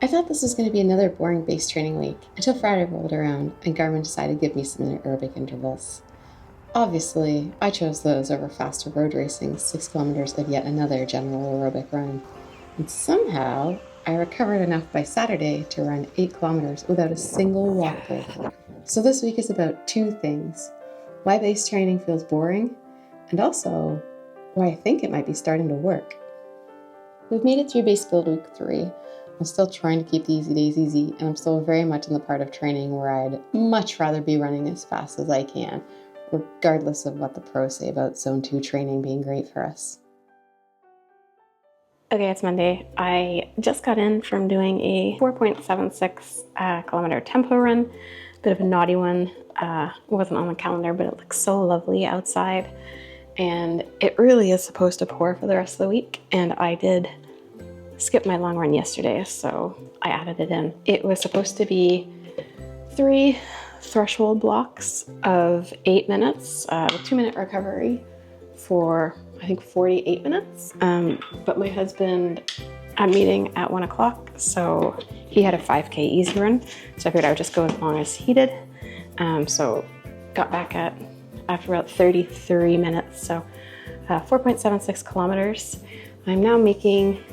I thought this was going to be another boring base training week until Friday rolled around and Garmin decided to give me some anaerobic intervals. Obviously, I chose those over faster road racing 6 kilometers of yet another general aerobic run. And somehow, I recovered enough by Saturday to run 8 kilometers without a single walk break. So this week is about 2 things: why base training feels boring, and also why I think it might be starting to work. We've made it through base build week 3. I'm still trying to keep the easy days easy, and I'm still very much in the part of training where I'd much rather be running as fast as I can, regardless of what the pros say about Zone 2 training being great for us. Okay, it's Monday. I just got in from doing a 4.76 kilometer tempo run, bit of a naughty one. It wasn't on the calendar, but it looks so lovely outside. And it really is supposed to pour for the rest of the week. And I did skip my long run yesterday, so I added it in. It was supposed to be 3 threshold blocks of 8 minutes, with 2-minute recovery for, I think, 48 minutes. But my husband had a meeting at 1 o'clock, so he had a 5K easy run. So I figured I would just go as long as he did. So got back after about 33 minutes, so 4.76 kilometers. I'm now making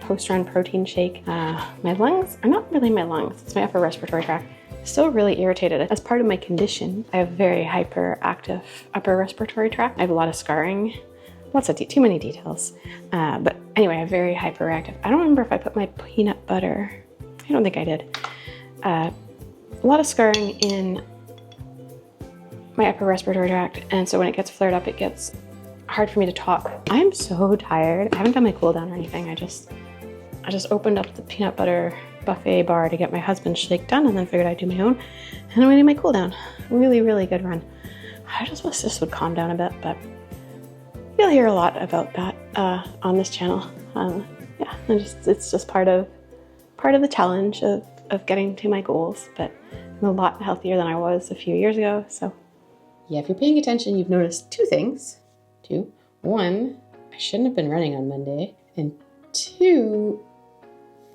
post-run protein shake. My lungs are not really my lungs, it's my upper respiratory tract. Still really irritated. As part of my condition, I have very hyperactive upper respiratory tract. I have a lot of scarring, too many details. But anyway, I'm very hyperactive. I don't remember if I put my peanut butter. I don't think I did. A lot of scarring in my upper respiratory tract, and so when it gets flared up, it gets hard for me to talk. I'm so tired. I haven't done my cool down or anything. I just opened up the peanut butter buffet bar to get my husband's shake done, and then figured I'd do my own, and then we did my cool down. Really, really good run. I just wish this would calm down a bit, but you'll hear a lot about that on this channel. Yeah, it's just part of the challenge of getting to my goals, but I'm a lot healthier than I was a few years ago, so. Yeah, if you're paying attention, you've noticed 2 things. 2. 1, I shouldn't have been running on Monday, and 2,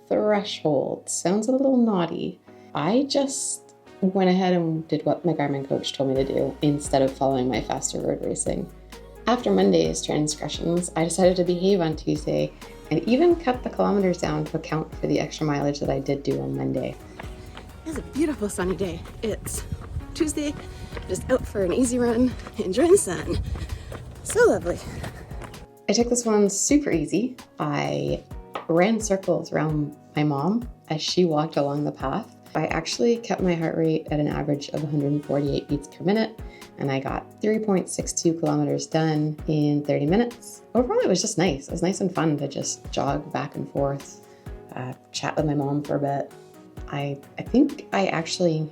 threshold. Sounds a little naughty. I just went ahead and did what my Garmin coach told me to do instead of following my faster road racing. After Monday's transgressions, I decided to behave on Tuesday and even cut the kilometers down to account for the extra mileage that I did do on Monday. It's a beautiful sunny day. It's Tuesday, just out for an easy run, enjoying the sun. So lovely. I took this one super easy. I ran circles around my mom as she walked along the path. I actually kept my heart rate at an average of 148 beats per minute, and I got 3.62 kilometers done in 30 minutes. Overall, it was just nice. It was nice and fun to just jog back and forth, chat with my mom for a bit. I think I actually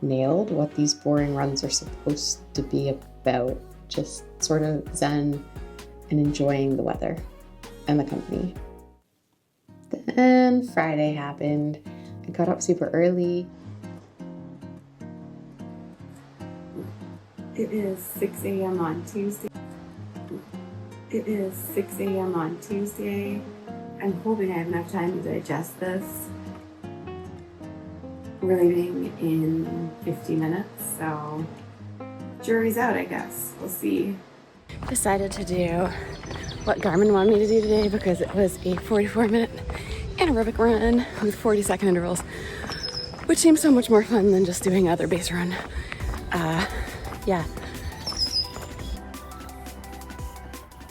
nailed what these boring runs are supposed to be about. Just sort of zen and enjoying the weather and the company. Then Friday happened. I got up super early. It is 6 a.m. on Tuesday. It is 6 a.m. on Tuesday. I'm hoping I have enough time to digest this. We're leaving in 50 minutes, so jury's out, I guess. We'll see. Decided to do what Garmin wanted me to do today because it was a 44-minute anaerobic run with 40-second intervals, which seems so much more fun than just doing other base run. Yeah.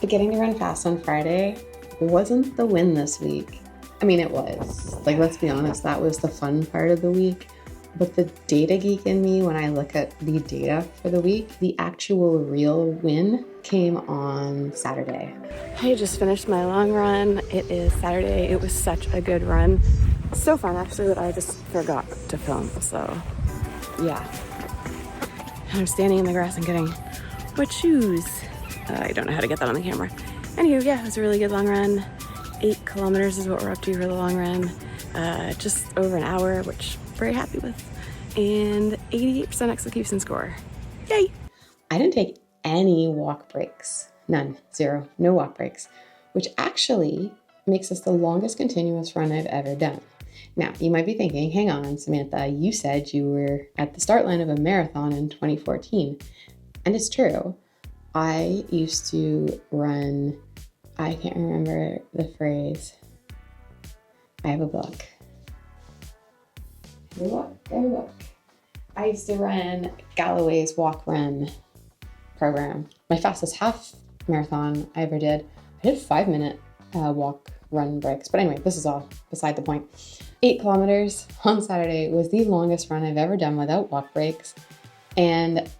Getting to run fast on Friday wasn't the win this week. I mean, it was. Like, let's be honest, that was the fun part of the week. But the data geek in me, when I look at the data for the week, the actual real win came on Saturday. I just finished my long run. It is Saturday. It was such a good run. So fun, actually, that I just forgot to film. So, yeah. I'm standing in the grass and getting wet shoes. I don't know how to get that on the camera. Anywho, yeah, it was a really good long run. 8 kilometers is what we're up to for the long run. Just over an hour, which I'm very happy with. And 88% execution score. Yay! I didn't take any walk breaks. None. 0. No walk breaks. Which actually makes this the longest continuous run I've ever done. Now, you might be thinking, hang on, Samantha, you said you were at the start line of a marathon in 2014. And it's true. I used to run, I can't remember the phrase. I have a book. I used to run Galloway's walk run program. My fastest half marathon I ever did. I did 5-minute walk run breaks. But anyway, this is all beside the point. 8 kilometers on Saturday was the longest run I've ever done without walk breaks. And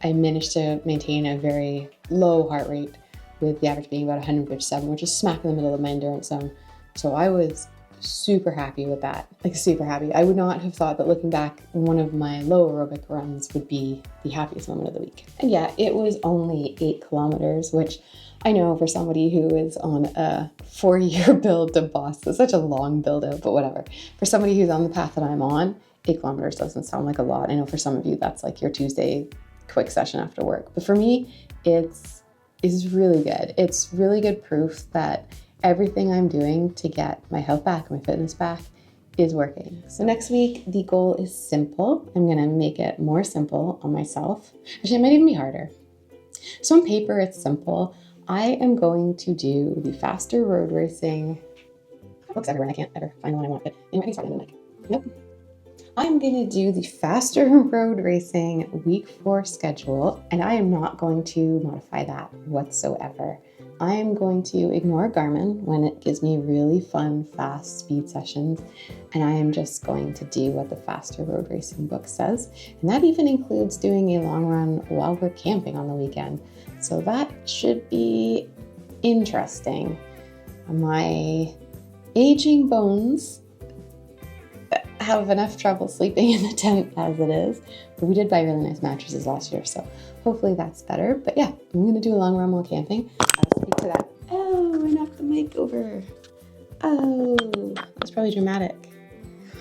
I managed to maintain a very low heart rate with the average being about 157, which is smack in the middle of my endurance zone. So I was super happy with that, like super happy. I would not have thought that looking back, one of my low aerobic runs would be the happiest moment of the week. And yeah, it was only 8 kilometers, which I know for somebody who is on a 4-year build to Boston, such a long build out, but whatever. For somebody who's on the path that I'm on, 8 kilometers doesn't sound like a lot. I know for some of you, that's like your Tuesday quick session after work. But for me, it's really good. It's really good proof that everything I'm doing to get my health back, my fitness back, is working. So next week, the goal is simple. I'm gonna make it more simple on myself. Actually, it might even be harder. So on paper, it's simple. I am going to do the faster road racing. Books everywhere, and I can't ever find the one I want. But anyway, I can start in the mic. Nope. I'm gonna do the faster road racing week 4 schedule, and I am not going to modify that whatsoever. I am going to ignore Garmin when it gives me really fun, fast speed sessions, and I am just going to do what the faster road racing book says. And that even includes doing a long run while we're camping on the weekend. So that should be interesting. My aging bones have enough trouble sleeping in the tent as it is, but we did buy really nice mattresses last year, so hopefully that's better. But yeah, I'm gonna do a long run while camping. I'll speak to that. Oh, I knocked the mic over. Oh, that's probably dramatic.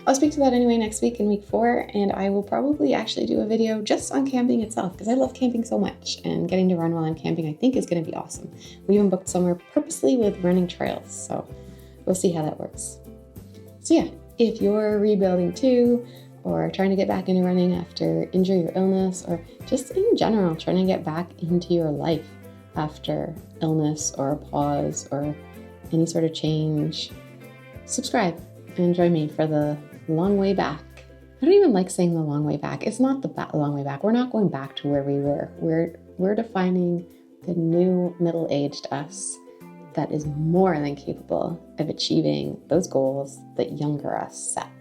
I'll speak to that anyway next week in week 4, and I will probably actually do a video just on camping itself because I love camping so much, and getting to run while I'm camping I think is going to be awesome. We even booked somewhere purposely with running trails, so we'll see how that works. So yeah, if you're rebuilding too, or trying to get back into running after injury or illness, or just in general trying to get back into your life after illness or a pause or any sort of change, subscribe and join me for the long way back. I don't even like saying the long way back. It's not the long way back. We're not going back to where we were. We're defining the new middle-aged us that is more than capable of achieving those goals that younger us set.